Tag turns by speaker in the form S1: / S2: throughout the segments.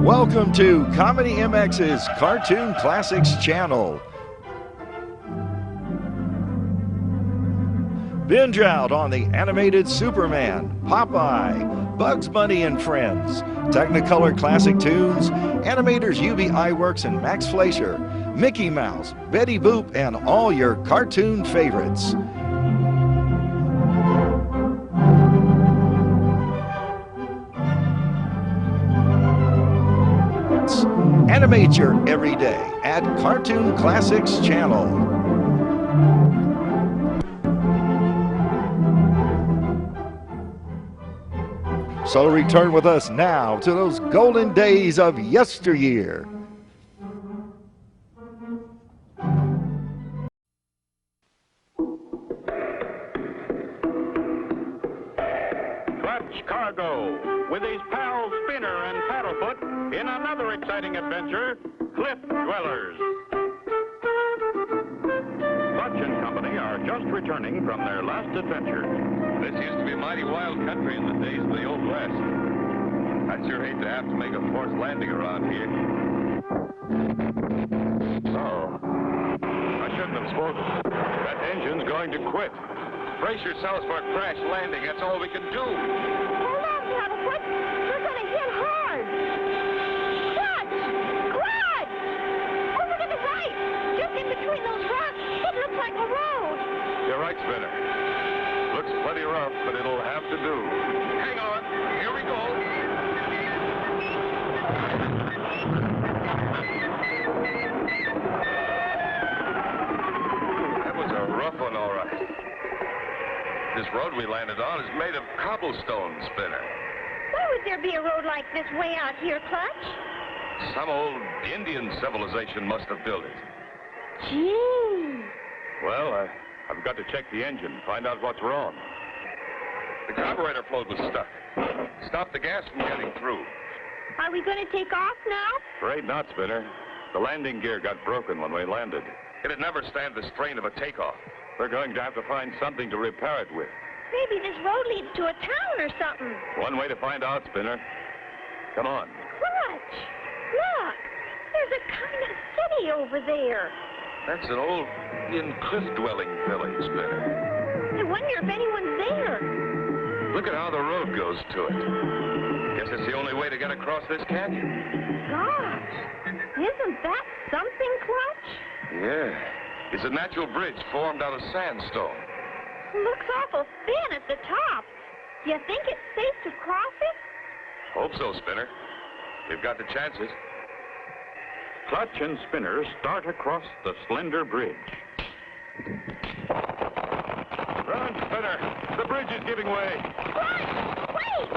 S1: Welcome to ComedyMX's Cartoon Classics channel. Binge out on the animated Superman, Popeye, Bugs Bunny and Friends, Technicolor classic tunes, animators UB Iwerks and Max Fleischer, Mickey Mouse, Betty Boop, and all your cartoon favorites. Animate your everyday at Cartoon Classics channel. So return with us now to those golden days of yesteryear.
S2: Clutch Cargo with his pals Spinner and Paddlefoot in another exciting adventure, Cliff Dwellers. Clutch and Company are just returning from their last adventure.
S3: This used to be a mighty wild country in the days of the Old West. I'd sure hate to have to make a forced landing around here.
S2: Oh, I shouldn't have spoken. That engine's going to quit.
S3: Brace yourselves for a crash landing. That's all we can do.
S4: Hold on, Paddlefoot. We're going to hit hard. Clutch! Clutch! Over to the right. Just in between those rocks. It looks like a road.
S3: You're right, Spinner. Looks plenty rough, but it'll have to do. Hang on. Here we go. That was a rough one, all right. This road we landed on is made of cobblestone, Spinner.
S4: Why would there be a road like this way out here, Clutch?
S3: Some old Indian civilization must have built it.
S4: Gee.
S2: Well, I've got to check the engine, find out what's wrong.
S3: The carburetor float was stuck. Stopped the gas from getting through.
S4: Are we going to take off now?
S2: Afraid not, Spinner. The landing gear got broken when we landed.
S3: It'd never stand the strain of a takeoff.
S2: We're going to have to find something to repair it with.
S4: Maybe this road leads to a town or something.
S2: One way to find out, Spinner. Come on.
S4: Clutch! Look! There's a kind of city over there.
S3: That's an old Indian cliff-dwelling village, Spinner.
S4: I wonder if anyone's there.
S3: Look at how the road goes to it. Guess it's the only way to get across this canyon.
S4: Gosh! Isn't that something, Clutch?
S3: Yeah. It's a natural bridge formed out of sandstone.
S4: Looks awful thin at the top. Do you think it's safe to cross it?
S3: Hope so, Spinner. We've got the chances.
S2: Clutch and Spinner start across the slender bridge. Run, Spinner! The bridge is giving way.
S4: Clutch! Wait!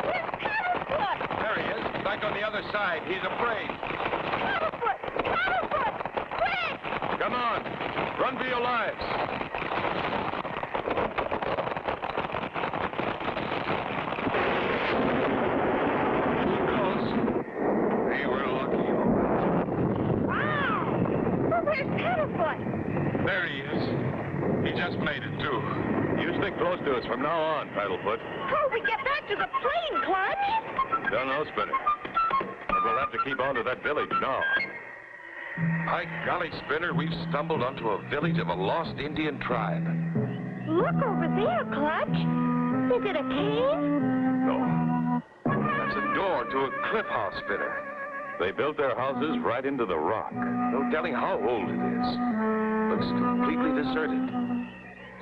S4: Where's Paddlefoot?
S3: There he is, back on the other side. He's afraid.
S4: Paddlefoot! Paddlefoot! Quick!
S2: Come on! Run for your lives!
S3: Close. We were lucky.
S4: Wow! Well, where's Paddlefoot?
S3: There he is. He just made it, too.
S2: You stick close to us from now on, Paddlefoot.
S4: How'll we get back to the plane, Clutch?
S2: Don't know, Spinner. But we'll have to keep on to that village now.
S3: By golly, Spinner, we've stumbled onto a village of a lost Indian tribe.
S4: Look over there, Clutch. Is it a cave?
S2: No.
S3: That's a door to a cliff house, Spinner.
S2: They built their houses right into the rock.
S3: No telling how old it is. Looks completely deserted.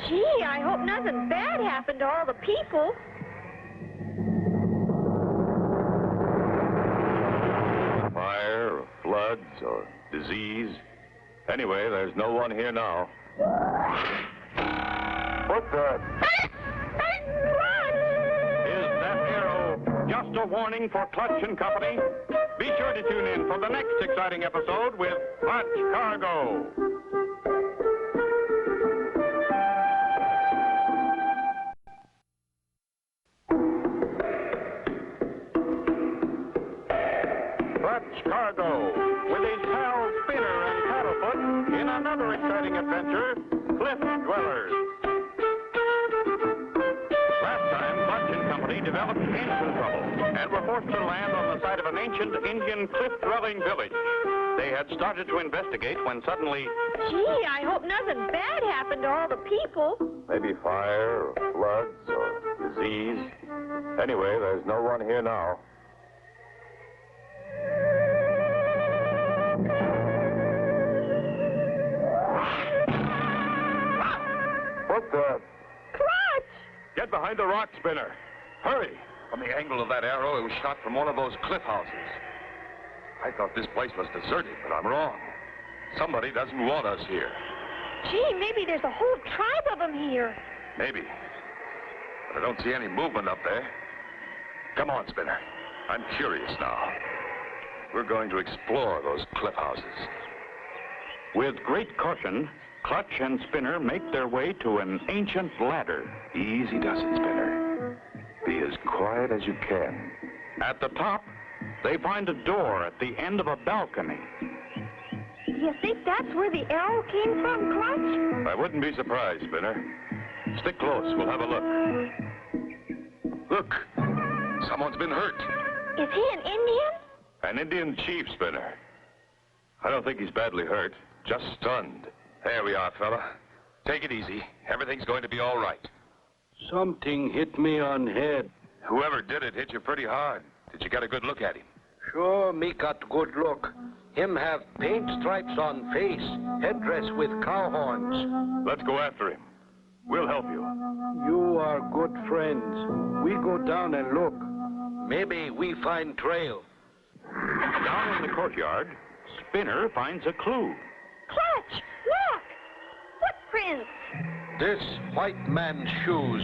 S4: Gee, I hope nothing bad happened to all the people.
S2: Fire, or floods, or disease. Anyway, there's no one here now. What the? Is that arrow just a warning for Clutch and Company? Be sure to tune in for the next exciting episode with Clutch Cargo. Clutch Cargo, with his pals Spinner and Paddlefoot in another exciting adventure, Cliff Dwellers. Last time, Clutch and Company developed engine trouble and were forced forced to land on the site of an ancient Indian cliff-dwelling village. They had started to investigate when suddenly...
S4: Gee, I hope nothing bad happened to all the people.
S3: Maybe fire, or floods, or disease. Anyway, there's no one here now. What the...
S4: Clutch!
S3: Get behind the rock, Spinner. Hurry. From the angle of that arrow, it was shot from one of those cliff houses. I thought this place was deserted, but I'm wrong. Somebody doesn't want us here.
S4: Gee, maybe there's a whole tribe of them here.
S3: Maybe. But I don't see any movement up there. Come on, Spinner. I'm curious now. We're going to explore those cliff houses.
S2: With great caution, Clutch and Spinner make their way to an ancient ladder.
S3: Easy does it, Spinner. Be as quiet as you can.
S2: At the top, they find a door at the end of a balcony.
S4: You think that's where the arrow came from, Clutch?
S3: I wouldn't be surprised, Spinner. Stick close. We'll have a look. Look. Someone's been hurt.
S4: Is he an Indian?
S3: An Indian chief, Spinner. I don't think he's badly hurt. Just stunned. There we are, fella. Take it easy. Everything's going to be all right.
S5: Something hit me on head.
S3: Whoever did it hit you pretty hard. Did you get a good look at him?
S5: Sure, me got good look. Him have paint stripes on face, headdress with cow horns.
S3: Let's go after him. We'll help you.
S5: You are good friends. We go down and look. Maybe we find trail.
S2: Down in the courtyard, Spinner finds a clue.
S4: Clutch, look! Footprints!
S5: This white man's shoes.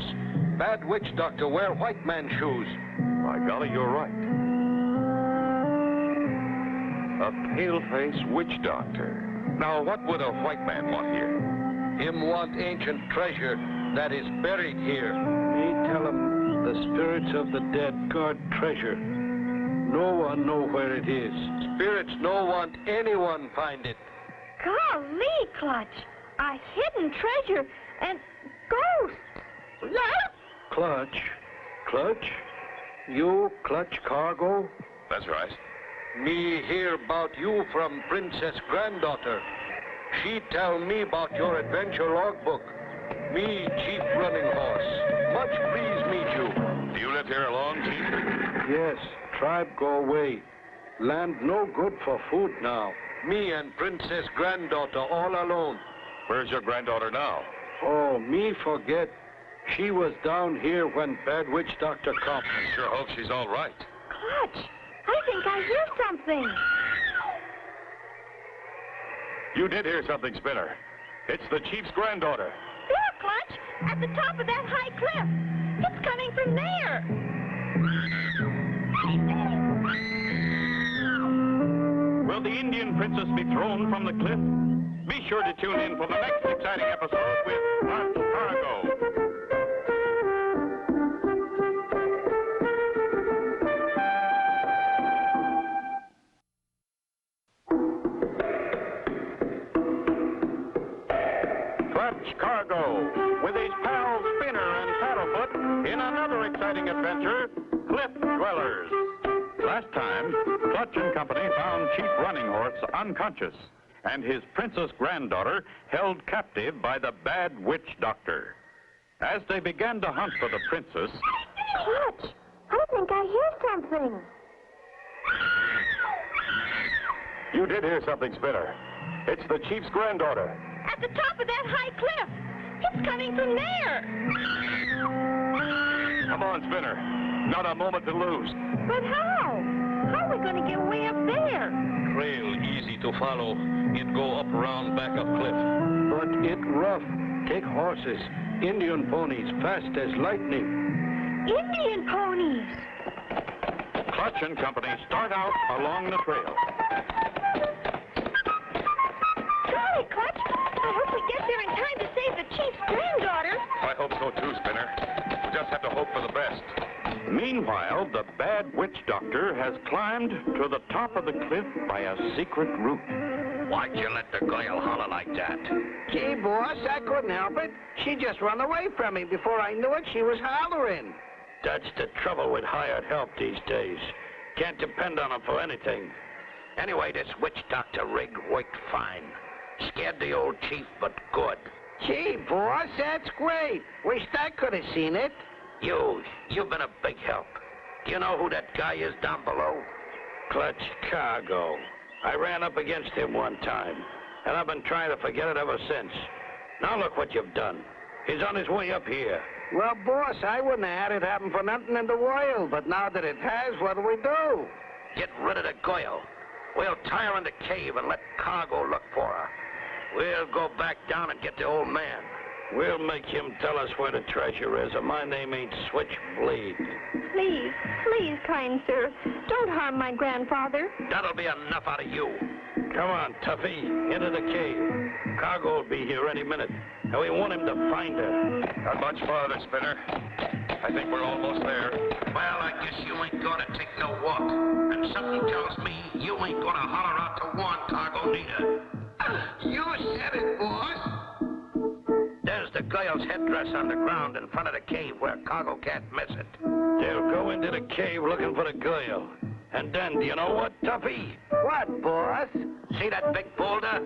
S5: Bad witch doctor wear white man's shoes.
S3: By golly, you're right. A pale-faced witch doctor. Now, what would a white man want here?
S5: Him want ancient treasure that is buried here. Me tell him the spirits of the dead guard treasure. No one know where it is. Spirits no want anyone find it.
S4: Golly, Clutch! A hidden treasure and ghosts!
S5: Clutch? Clutch? You Clutch Cargo?
S3: That's right.
S5: Me hear about you from Princess Granddaughter. She tell me about your adventure logbook. Me, Chief Running Horse. Much pleased meet you.
S3: Do you live here alone, Chief?
S5: Yes, tribe go away. Land no good for food now. Me and Princess Granddaughter all alone.
S3: Where's your granddaughter now?
S5: Oh, me forget. She was down here when Bad Witch Doctor come.
S3: I sure hope she's all right.
S4: Clutch, I think I hear something.
S3: You did hear something, Spinner. It's the chief's granddaughter.
S4: There, Clutch, at the top of that high cliff. It's coming from there.
S2: Will the Indian princess be thrown from the cliff? Be sure to tune in for the next exciting episode with Clutch Cargo. Clutch Cargo, with his pals Spinner and Paddlefoot in another exciting adventure, Cliff Dwellers. Last time, Clutch and company found Chief Running Horse unconscious and his princess granddaughter held captive by the Bad Witch Doctor. As they began to hunt for the princess...
S4: Clutch, I think I hear something.
S3: You did hear something, Spinner. It's the chief's granddaughter.
S4: At the top of that high cliff. It's coming from there.
S3: Come on, Spinner. Not a moment to lose.
S4: But how? How are we going to get way up there?
S5: Trail easy to follow. It go up around back of cliff. But it rough. Take horses. Indian ponies fast as lightning.
S4: Indian ponies.
S2: Clutch and company start out along the trail.
S4: Golly, Clutch, I hope we get there in time to save the chief's granddaughter.
S3: I hope so too, Spinner. We just have to hope for the best.
S2: Meanwhile, the Bad Witch Doctor has climbed to the top of the cliff by a secret route.
S6: Why'd you let the girl holler like that?
S7: Gee, boss, I couldn't help it. She just run away from me. Before I knew it, she was hollering.
S5: That's the trouble with hired help these days. Can't depend on him for anything.
S6: Anyway, this witch doctor rig worked fine. Scared the old chief, but good.
S7: Gee, boss, that's great. Wished I could have seen it.
S6: You've been a big help. Do you know who that guy is down below?
S5: Clutch Cargo. I ran up against him one time, and I've been trying to forget it ever since. Now look what you've done. He's on his way up here.
S7: Well, boss, I wouldn't have had it happen for nothing in the world, but now that it has, what do we do?
S6: Get rid of the girl. We'll tie her in the cave and let Cargo look for her. We'll go back down and get the old man.
S5: We'll make him tell us where the treasure is, or my name ain't Switchblade.
S4: Please, please, kind sir, don't harm my grandfather.
S6: That'll be enough out of you.
S5: Come on, Tuffy, into the cave. Cargo will be here any minute, and we want him to find her.
S3: Not much farther, Spinner. I think we're almost there.
S6: Well, I guess you ain't gonna take no walk. And something tells me you ain't gonna holler out to warn Cargo neither.
S7: You said it, boss.
S6: There's the girl's headdress on the ground in front of the cave where Cargo can't miss it.
S5: They'll go into the cave looking for the girl. And then, do you know what, Tuffy?
S7: What, boss?
S6: See that big boulder?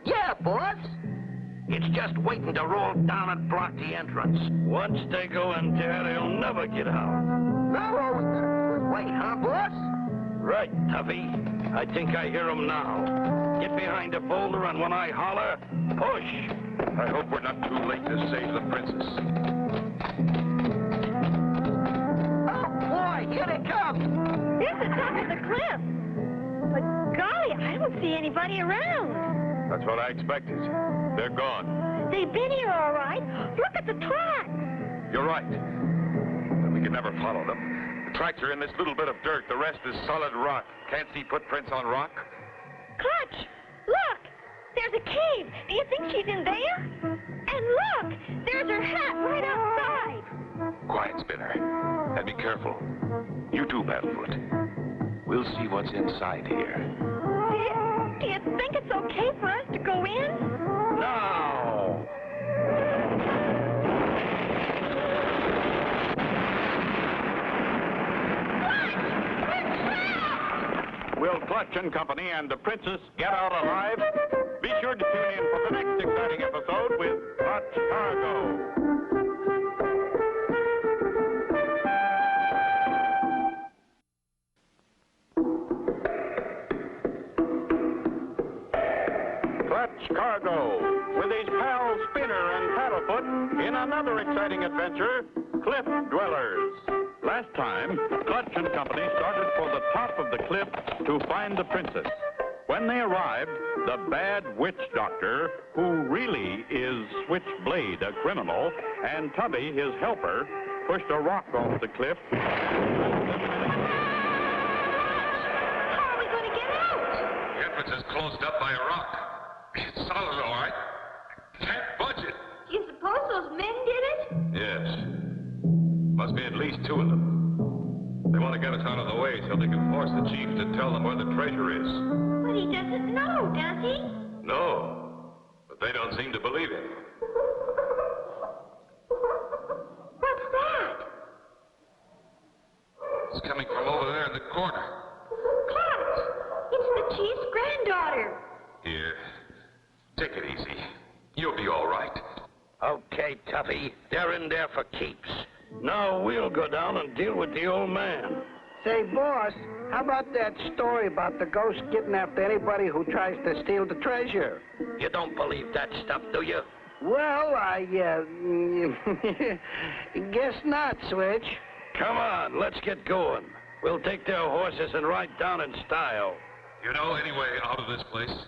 S7: Yeah, boss.
S6: It's just waiting to roll down and block the entrance.
S5: Once they go in there, they'll never get out.
S7: No, wait, huh, boss?
S5: Right, Tuffy. I think I hear him now. Get behind the boulder, and when I holler, push.
S3: I hope we're not too late to save the princess.
S7: Oh, boy, here they come.
S4: There's the top of the cliff. But golly, I don't see anybody around.
S3: That's what I expected. They're gone.
S4: They've been here all right. Look at the tracks.
S3: You're right. But we could never follow them. The tracks are in this little bit of dirt. The rest is solid rock. Can't see footprints on rock.
S4: Clutch, look. There's a cave. Do you think she's in there? And look, there's her hat right outside.
S3: Quiet, Spinner. And be careful. You too, Battlefoot. We'll see what's inside here.
S4: Do you think it's okay for us to go in?
S5: No!
S2: Will Clutch and Company and the Princess get out alive? Be sure to tune in for the next exciting episode with Clutch Cargo. Clutch Cargo, with his pals Spinner and Paddlefoot in another exciting adventure, Cliff Dwellers. Last time, Clutch and Company started for the top of the cliff to find the princess. When they arrived, the bad witch doctor, who really is Switchblade, a criminal, and Tubby, his helper, pushed a rock off the cliff.
S4: How are we going to get out?
S3: The entrance is closed up by a rock. It's solid, all right. Can't budge it.
S4: Do you suppose those men did it?
S3: Yes. Must be at least two of them. They want to get us out of the way so they can force the chief to tell them where the treasure is.
S4: But he doesn't know, does he?
S3: No, but they don't seem to believe him.
S4: What's that?
S3: It's coming from over there in the corner.
S4: Clutch! It's the chief's granddaughter.
S3: Here, take it easy. You'll be all right.
S5: Okay, Tuffy, they're in there for keeps. Now we'll go down and deal with the old man.
S7: Say, boss, how about that story about the ghost getting after anybody who tries to steal the treasure?
S6: You don't believe that stuff, do you?
S7: Well, I guess not, Switch.
S5: Come on, let's get going. We'll take their horses and ride down in style.
S3: You know any way out of this place?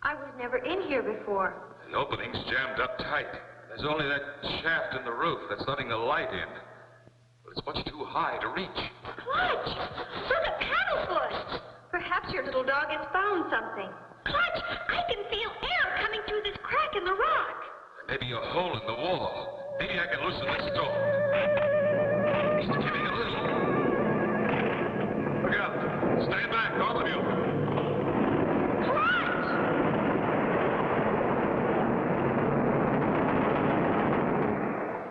S4: I was never in here before.
S3: The opening's jammed up tight. There's only that shaft in the roof that's letting the light in. But it's much too high to reach.
S4: Clutch! Look at Paddlefoot! Perhaps your little dog has found something. Clutch! I can feel air coming through this crack in the rock.
S3: Maybe a hole in the wall. Maybe I can loosen this door. It's giving a little. Look out. Stand back, all of you.
S4: Clutch!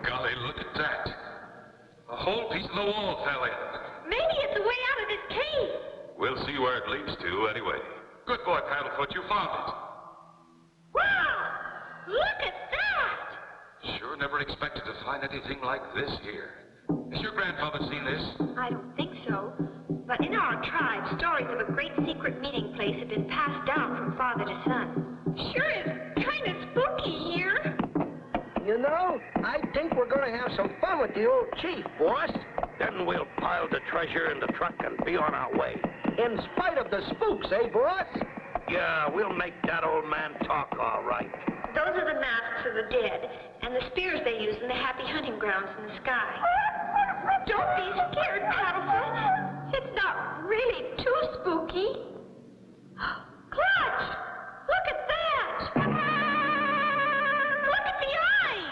S3: Golly, look at that. A whole piece of the wall fell in.
S4: Maybe it's the way out of this cave.
S3: see where it leads to, anyway. Good boy, Paddlefoot, you found it.
S4: Wow! Look at that!
S3: Sure never expected to find anything like this here. Has your grandfather seen this?
S4: I don't think so. But in our tribe, stories of a great secret meeting place have been passed down from father to son. Sure is kind of spooky here.
S7: You know, I think we're going to have some fun with the old chief, boss.
S6: Then we'll pile the treasure in the truck and be on our way.
S7: In spite of the spooks, eh, boss?
S6: Yeah, we'll make that old man talk all right.
S4: Those are the masks of the dead and the spears they use in the happy hunting grounds in the sky. Don't be scared, Paddlefoot. It's not really too spooky. Clutch! Look at that! Look at the eye!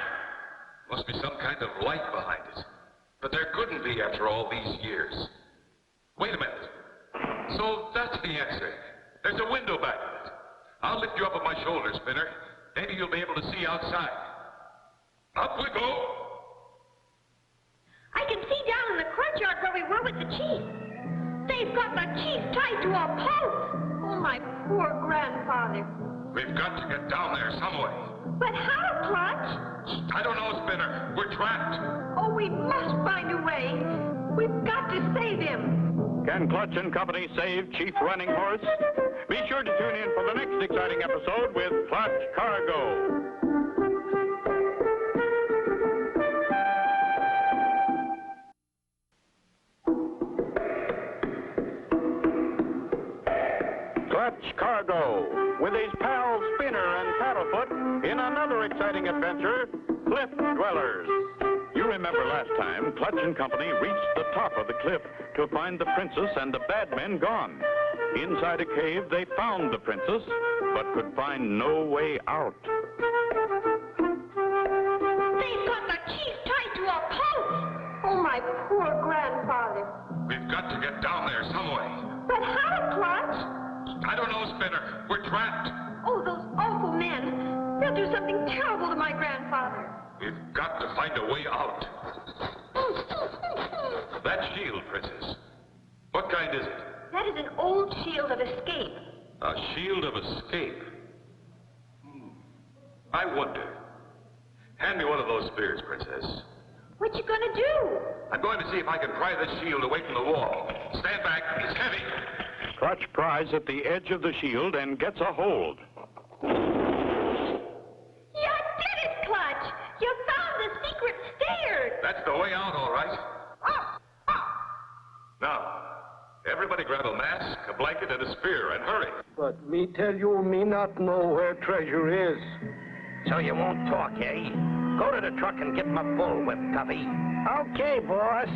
S3: Must be some kind of light behind it. But there couldn't be after all these years. Wait a minute. So that's the exit. There's a window back of it. I'll lift you up on my shoulder, Spinner. Maybe you'll be able to see outside. Up we go.
S4: I can see down in the courtyard where we were with the chief. They've got the chief tied to a post. Oh, my poor grandfather.
S3: We've got to get down there some way.
S4: But how, Clutch?
S3: I don't know, Spinner. We're trapped.
S4: Oh, we must find a way. We've got to save him.
S2: Can Clutch and Company save Chief Running Horse? Be sure to tune in for the next exciting episode with Clutch Cargo. Clutch Cargo, with his pals Spinner and Paddlefoot in another exciting adventure, Cliff Dwellers. You remember last time, Clutch and Company reached the top of the cliff to find the princess and the bad men gone. Inside a cave, they found the princess, but could find no way out.
S4: They've got the chief tied to a post. Oh, my poor grandfather.
S3: We've got to get down there some way.
S4: But how, Clutch?
S3: I don't know, Spinner. We're trapped.
S4: Oh, those awful men. They'll do something terrible to my grandfather.
S3: We've got to find a way out. That shield, Princess. What kind is it?
S4: That is an old shield of escape.
S3: A shield of escape. I wonder. Hand me one of those spears, Princess.
S4: What you gonna do?
S3: I'm going to see if I can pry this shield away from the wall. Stand back. It's heavy.
S2: Clutch pries at the edge of the shield and gets a hold.
S4: You did it, Clutch! You found the secret stairs!
S3: That's the way out, all right. Now, everybody grab a mask, a blanket, and a spear, and hurry.
S7: But me tell you, me not know where treasure is.
S6: So you won't talk, eh? Go to the truck and get my bullwhip, Tuffy.
S7: Okay, boss.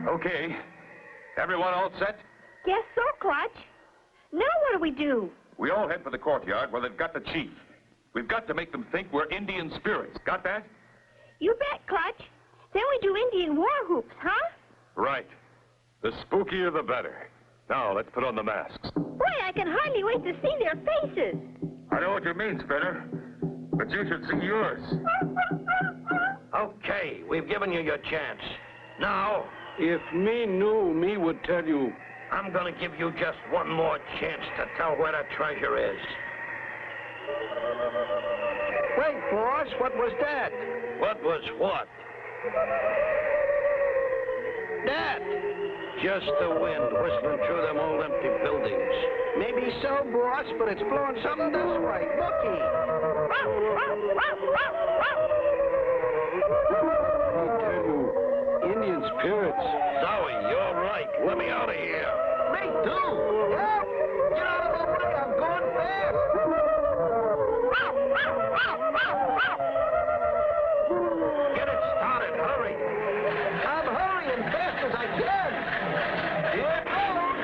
S3: Okay. Everyone all set?
S4: Guess so, Clutch. Now what do we do?
S3: We all head for the courtyard where they've got the chief. We've got to make them think we're Indian spirits. Got that?
S4: You bet, Clutch. Then we do Indian war hoops, huh?
S3: Right. The spookier the better. Now, let's put on the masks.
S4: Boy, I can hardly wait to see their faces.
S3: I know what you mean, Spinner. But you should see yours.
S6: Okay, we've given you your chance. Now,
S5: If me knew, me would tell you.
S6: I'm gonna give you just one more chance to tell where the treasure is.
S7: Wait, boss, what was that?
S6: What was what?
S7: That.
S6: Just the wind whistling through them old empty buildings.
S7: Maybe so, boss, but it's blowing something this way. Looky.
S5: I tell you, Indian spirits.
S6: Zoe, you're right. Let me out of here.
S7: Me too. Help! Get out of the way. I'm going fast.
S6: Get it started. Hurry.
S7: I'm hurrying fast as I can. Here goes.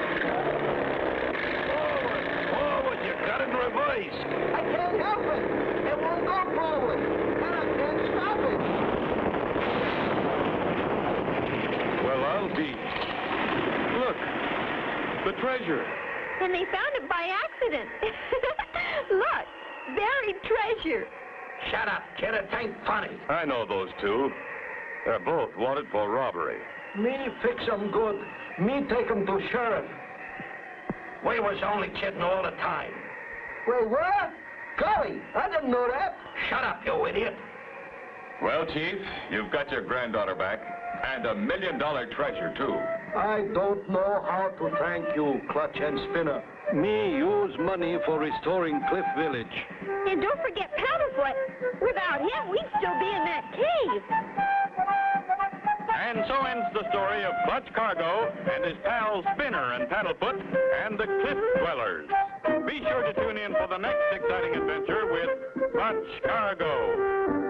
S6: Forward. You got it reversed.
S7: I can't help it. It won't go forward. And I can't stop it.
S3: Well, I'll be. Look. The treasure.
S4: And they found it by accident. Look, buried treasure.
S6: Shut up, kid. It ain't funny.
S3: I know those two. They're both wanted for robbery.
S7: Me fix 'em good. Me take 'em to sheriff.
S6: We was only kidding all the time.
S7: Wait, what? Golly, I didn't know that.
S6: Shut up, you idiot.
S2: Well, Chief, you've got your granddaughter back, and $1 million treasure, too.
S5: I don't know how to thank you, Clutch and Spinner. Me use money for restoring Cliff Village.
S4: And don't forget Paddlefoot. Without him, we'd still be in that cave.
S2: And so ends the story of Clutch Cargo and his pals Spinner and Paddlefoot and the Cliff Dwellers. Be sure to tune in for the next exciting adventure with Clutch Cargo.